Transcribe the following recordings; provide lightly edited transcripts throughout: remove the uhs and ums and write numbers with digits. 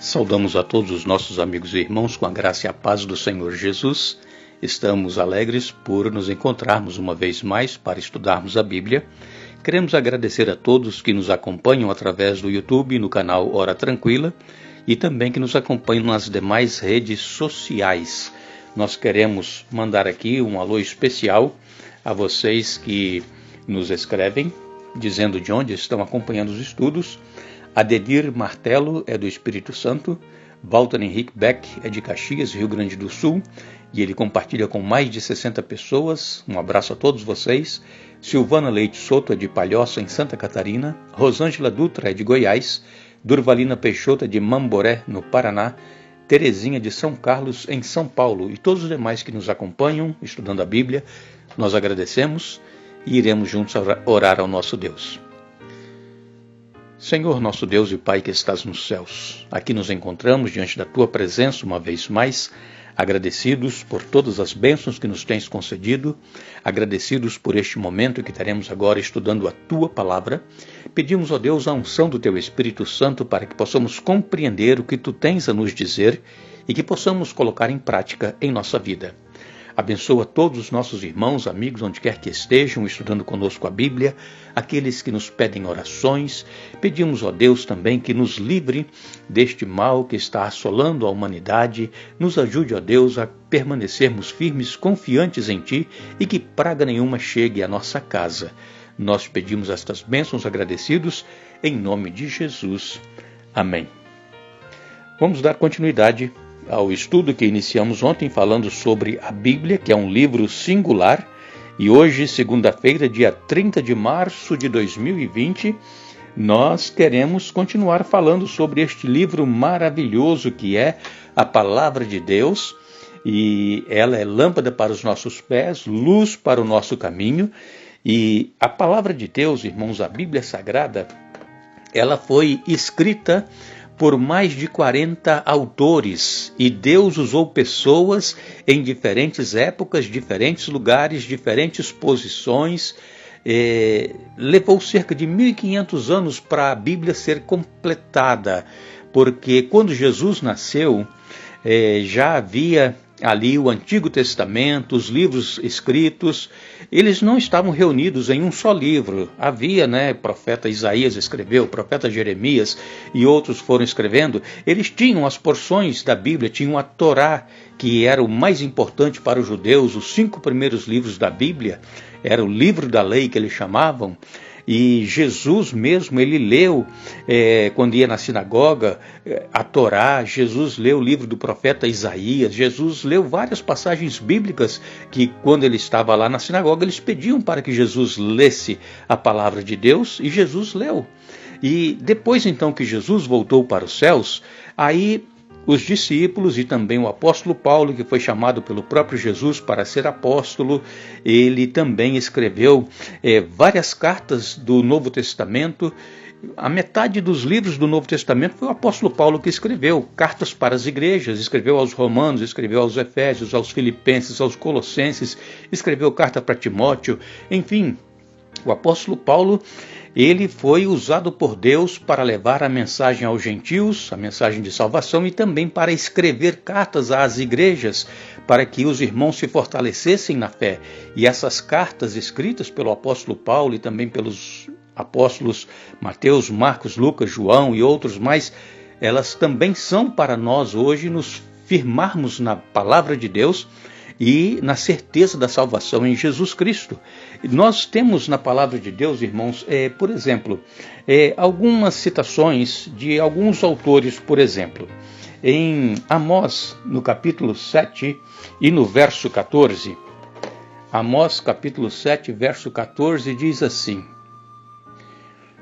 Saudamos a todos os nossos amigos e irmãos com a graça e a paz do Senhor Jesus. Estamos alegres por nos encontrarmos uma vez mais para estudarmos a Bíblia. Queremos agradecer a todos que nos acompanham através do YouTube no canal Hora Tranquila e também que nos acompanham nas demais redes sociais. Nós queremos mandar aqui um alô especial a vocês que nos escrevem, dizendo de onde estão acompanhando os estudos. Adedir Martelo é do Espírito Santo, Walter Henrique Beck é de Caxias, Rio Grande do Sul, e ele compartilha com mais de 60 pessoas. Um abraço a todos vocês. Silvana Leite Soto é de Palhoça, em Santa Catarina, Rosângela Dutra é de Goiás, Durvalina Peixoto é de Mamboré, no Paraná, Terezinha de São Carlos, em São Paulo, e todos os demais que nos acompanham estudando a Bíblia. Nós agradecemos e iremos juntos orar ao nosso Deus. Senhor, nosso Deus e Pai que estás nos céus, aqui nos encontramos diante da Tua presença uma vez mais, agradecidos por todas as bênçãos que nos tens concedido, agradecidos por este momento que teremos agora estudando a Tua Palavra. Pedimos, ó Deus, a unção do Teu Espírito Santo para que possamos compreender o que Tu tens a nos dizer e que possamos colocar em prática em nossa vida. Abençoa todos os nossos irmãos, amigos, onde quer que estejam, estudando conosco a Bíblia, aqueles que nos pedem orações. Pedimos, ó Deus, também que nos livre deste mal que está assolando a humanidade. Nos ajude, ó Deus, a permanecermos firmes, confiantes em Ti e que praga nenhuma chegue à nossa casa. Nós pedimos estas bênçãos agradecidos em nome de Jesus. Amém. Vamos dar continuidade ao estudo que iniciamos ontem falando sobre a Bíblia, que é um livro singular, e hoje, segunda-feira, dia 30 de março de 2020, nós queremos continuar falando sobre este livro maravilhoso que é a Palavra de Deus, e ela é lâmpada para os nossos pés, luz para o nosso caminho, e a Palavra de Deus, irmãos, a Bíblia Sagrada, ela foi escrita por mais de 40 autores, e Deus usou pessoas em diferentes épocas, diferentes lugares, diferentes posições. Levou cerca de 1500 anos para a Bíblia ser completada, porque quando Jesus nasceu, já havia ali o Antigo Testamento, os livros escritos, eles não estavam reunidos em um só livro. Havia, profeta Isaías escreveu, profeta Jeremias e outros foram escrevendo. Eles tinham as porções da Bíblia, tinham a Torá, que era o mais importante para os judeus, os 5 primeiros livros da Bíblia, era o livro da lei que eles chamavam. E Jesus mesmo, ele leu, quando ia na sinagoga, a Torá. Jesus leu o livro do profeta Isaías. Jesus leu várias passagens bíblicas que, quando ele estava lá na sinagoga, eles pediam para que Jesus lesse a palavra de Deus, e Jesus leu. E depois, então, que Jesus voltou para os céus, aí os discípulos e também o apóstolo Paulo, que foi chamado pelo próprio Jesus para ser apóstolo, ele também escreveu várias cartas do Novo Testamento. A metade dos livros do Novo Testamento foi o apóstolo Paulo que escreveu, cartas para as igrejas, escreveu aos Romanos, escreveu aos Efésios, aos Filipenses, aos Colossenses, escreveu carta para Timóteo. Enfim, o apóstolo Paulo, ele foi usado por Deus para levar a mensagem aos gentios, a mensagem de salvação, e também para escrever cartas às igrejas, para que os irmãos se fortalecessem na fé. E essas cartas escritas pelo apóstolo Paulo e também pelos apóstolos Mateus, Marcos, Lucas, João e outros mais, elas também são para nós hoje nos firmarmos na palavra de Deus e na certeza da salvação em Jesus Cristo. Nós temos na palavra de Deus, irmãos, por exemplo, algumas citações de alguns autores. Por exemplo, em Amós, no capítulo 7 e no verso 14, Amós capítulo 7, verso 14, diz assim: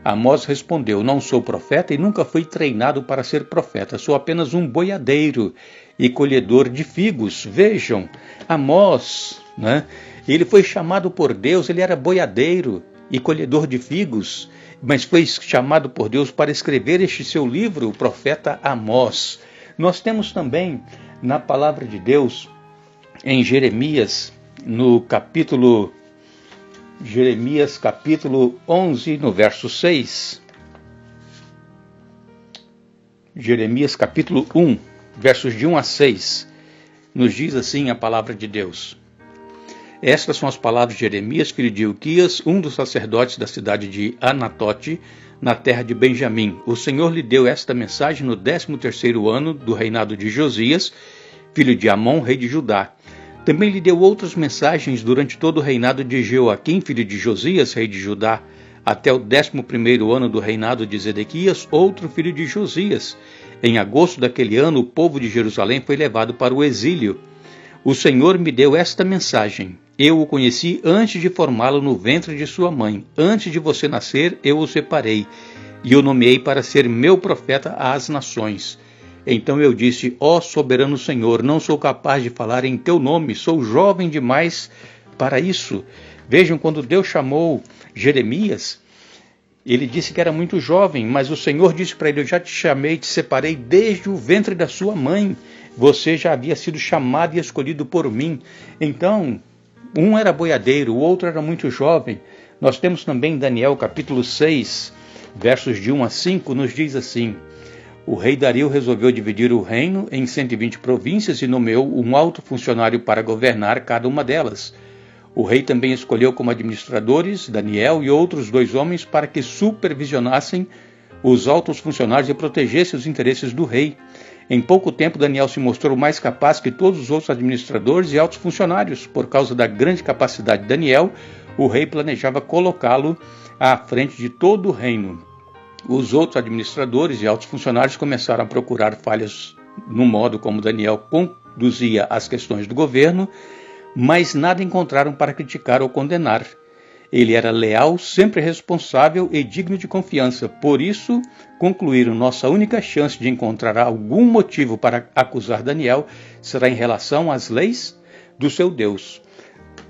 Amós respondeu: Não sou profeta e nunca fui treinado para ser profeta. Sou apenas um boiadeiro e colhedor de figos. Vejam, Amós, ele foi chamado por Deus, ele era boiadeiro e colhedor de figos, mas foi chamado por Deus para escrever este seu livro, o profeta Amós. Nós temos também na palavra de Deus, em Jeremias, no capítulo Jeremias capítulo 11, no verso 6. Jeremias capítulo 1, versos de 1 a 6, nos diz assim a palavra de Deus. Estas são as palavras de Jeremias, filho de Ilquias, um dos sacerdotes da cidade de Anatote, na terra de Benjamim. O Senhor lhe deu esta mensagem no 13º ano do reinado de Josias, filho de Amon, rei de Judá. Também lhe deu outras mensagens durante todo o reinado de Jeoaquim, filho de Josias, rei de Judá, até o 11º ano do reinado de Zedequias, outro filho de Josias. Em agosto daquele ano, o povo de Jerusalém foi levado para o exílio. O Senhor me deu esta mensagem. Eu o conheci antes de formá-lo no ventre de sua mãe. Antes de você nascer, eu o separei, e o nomeei para ser meu profeta às nações. Então eu disse, ó soberano Senhor, não sou capaz de falar em teu nome, sou jovem demais para isso. Vejam, quando Deus chamou Jeremias, ele disse que era muito jovem, mas o Senhor disse para ele, eu já te chamei, te separei desde o ventre da sua mãe. Você já havia sido chamado e escolhido por mim. Então, um era boiadeiro, o outro era muito jovem. Nós temos também Daniel capítulo 6, versos de 1 a 5, nos diz assim: o rei Dario resolveu dividir o reino em 120 províncias e nomeou um alto funcionário para governar cada uma delas. O rei também escolheu como administradores Daniel e outros 2 homens para que supervisionassem os altos funcionários e protegessem os interesses do rei. Em pouco tempo, Daniel se mostrou mais capaz que todos os outros administradores e altos funcionários. Por causa da grande capacidade de Daniel, o rei planejava colocá-lo à frente de todo o reino. Os outros administradores e altos funcionários começaram a procurar falhas no modo como Daniel conduzia as questões do governo, mas nada encontraram para criticar ou condenar. Ele era leal, sempre responsável e digno de confiança. Por isso, concluíram, nossa única chance de encontrar algum motivo para acusar Daniel será em relação às leis do seu Deus.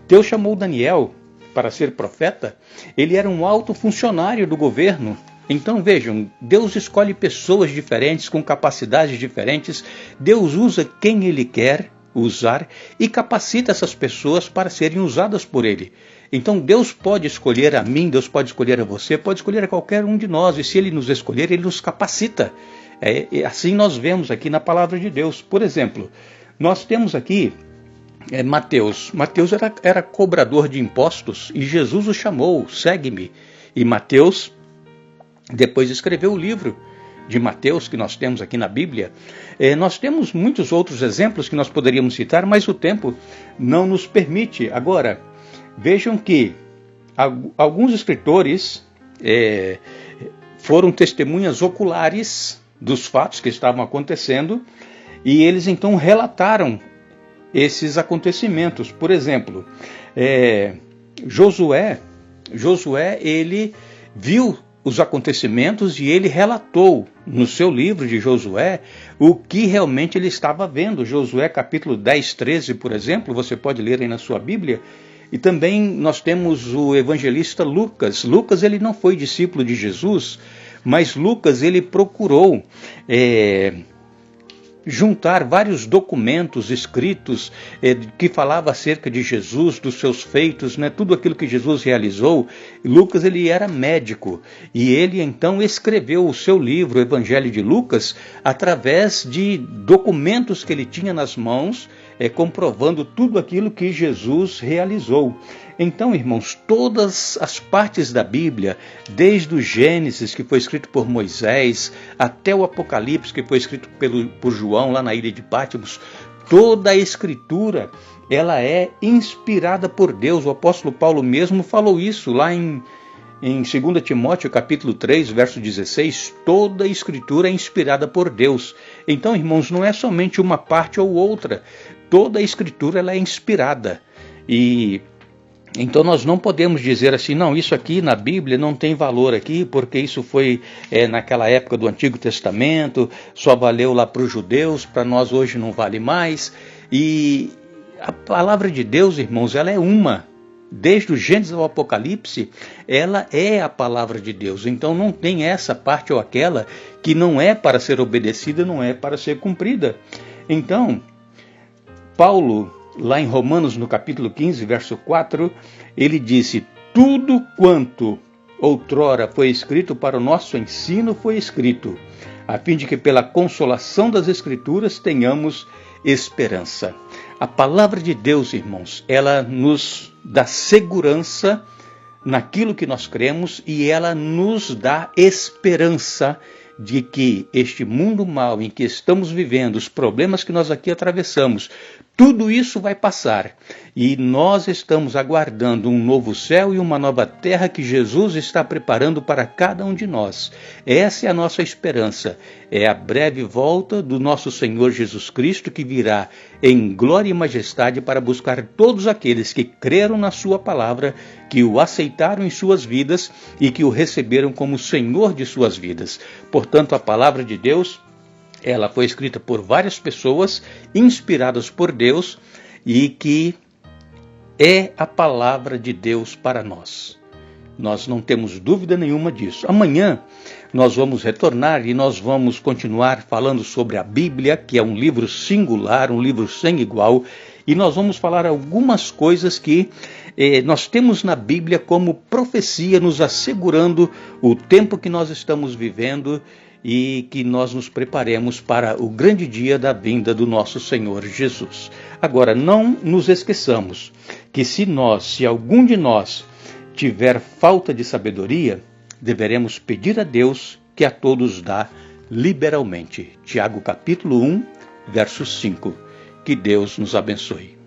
Deus chamou Daniel para ser profeta. Ele era um alto funcionário do governo. Então vejam, Deus escolhe pessoas diferentes, com capacidades diferentes. Deus usa quem Ele quer usar e capacita essas pessoas para serem usadas por Ele. Então Deus pode escolher a mim, Deus pode escolher a você, pode escolher a qualquer um de nós. E se Ele nos escolher, Ele nos capacita. Assim nós vemos aqui na palavra de Deus. Por exemplo, nós temos aqui Mateus. Mateus era cobrador de impostos e Jesus o chamou, segue-me. E Mateus depois escreveu o livro de Mateus, que nós temos aqui na Bíblia. Nós temos muitos outros exemplos que nós poderíamos citar, mas o tempo não nos permite. Agora, vejam que alguns escritores foram testemunhas oculares dos fatos que estavam acontecendo e eles então relataram esses acontecimentos. Por exemplo, Josué, ele viu os acontecimentos e ele relatou no seu livro de Josué o que realmente ele estava vendo. Josué capítulo 10, 13, por exemplo, você pode ler aí na sua Bíblia. E também nós temos o evangelista Lucas. Lucas, ele não foi discípulo de Jesus, mas Lucas, ele procurou juntar vários documentos escritos que falavam acerca de Jesus, dos seus feitos, tudo aquilo que Jesus realizou. Lucas, ele era médico e ele então escreveu o seu livro, o Evangelho de Lucas, através de documentos que ele tinha nas mãos, comprovando tudo aquilo que Jesus realizou. Então, irmãos, todas as partes da Bíblia, desde o Gênesis, que foi escrito por Moisés, até o Apocalipse, que foi escrito por João, lá na ilha de Patmos, toda a Escritura, ela é inspirada por Deus. O apóstolo Paulo mesmo falou isso lá em 2 Timóteo, capítulo 3, verso 16, toda a Escritura é inspirada por Deus. Então, irmãos, não é somente uma parte ou outra, toda a Escritura ela é inspirada. E então nós não podemos dizer assim, não, isso aqui na Bíblia não tem valor aqui, porque isso foi naquela época do Antigo Testamento, só valeu lá para os judeus, para nós hoje não vale mais. E a palavra de Deus, irmãos, ela é uma. Desde o Gênesis ao Apocalipse, ela é a palavra de Deus. Então não tem essa parte ou aquela que não é para ser obedecida, não é para ser cumprida. Então, Paulo, lá em Romanos, no capítulo 15, verso 4, ele disse, tudo quanto outrora foi escrito para o nosso ensino foi escrito, a fim de que pela consolação das Escrituras tenhamos esperança. A palavra de Deus, irmãos, ela nos dá segurança naquilo que nós cremos e ela nos dá esperança de que este mundo mau em que estamos vivendo, os problemas que nós aqui atravessamos, tudo isso vai passar e nós estamos aguardando um novo céu e uma nova terra que Jesus está preparando para cada um de nós. Essa é a nossa esperança, é a breve volta do nosso Senhor Jesus Cristo que virá em glória e majestade para buscar todos aqueles que creram na sua palavra, que o aceitaram em suas vidas e que o receberam como Senhor de suas vidas. Portanto, a palavra de Deus, ela foi escrita por várias pessoas, inspiradas por Deus, e que é a palavra de Deus para nós. Nós não temos dúvida nenhuma disso. Amanhã nós vamos retornar e nós vamos continuar falando sobre a Bíblia, que é um livro singular, um livro sem igual, e nós vamos falar algumas coisas que nós temos na Bíblia como profecia, nos assegurando o tempo que nós estamos vivendo e que nós nos preparemos para o grande dia da vinda do nosso Senhor Jesus. Agora, não nos esqueçamos que se algum de nós tiver falta de sabedoria, deveremos pedir a Deus que a todos dá liberalmente. Tiago capítulo 1, verso 5. Que Deus nos abençoe.